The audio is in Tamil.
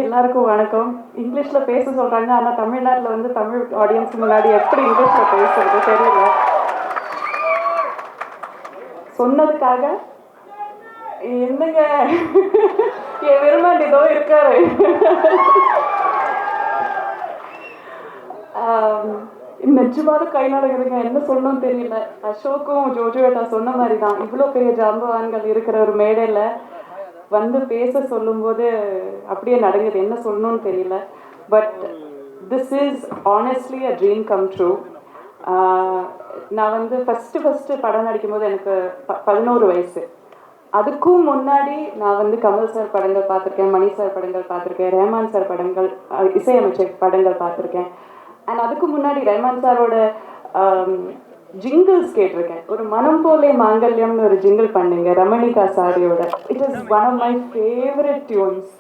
எல்லாருக்கும் வணக்கம். இங்கிலீஷ்ல பேச சொல்றாங்க. ஆனா தமிழ்நாட்டுல வந்து தமிழ் ஆடியன்ஸ் முன்னாடி எப்படி இங்கிலீஷ்ல பேசுறது தெரியல. சொன்னதுக்காக என்னங்க என் விரும்பாண்டி இதோ இருக்காரு. நிஜமாலும் கை நடக்குதுங்க. என்ன சொல்லணும்னு தெரியல. அசோக்கும் ஜோஜோவேட்டா சொன்ன மாதிரி தான், இவ்வளோ பெரிய ஜாம்பவான்கள் இருக்கிற ஒரு மேடையில் வந்து பேச சொல்லும்போது அப்படியே நடக்குது. என்ன சொல்லணும்னு தெரியல. But this is honestly a dream come true. நான் வந்து ஃபஸ்ட்டு படம் நடிக்கும்போது எனக்கு 11 வயசு. அதுக்கும் முன்னாடி நான் வந்து கமல் சார் படங்கள் பார்த்துருக்கேன், மணி சார் படங்கள் பார்த்துருக்கேன், ரஹ்மான் சார் படங்கள், இசையமைச்சர் படங்கள் பார்த்துருக்கேன். அண்ட் அதுக்கு முன்னாடி ரஹ்மான் சாரோட ஜிங்கிள்ஸ் கேட்டிருக்கேன். ஒரு மனம் போலே மாங்கல்யம்னு ஒரு ஜிங்கிள் பண்ணீங்க ரமணிகா சாரியோட. It is one of my favourite tunes.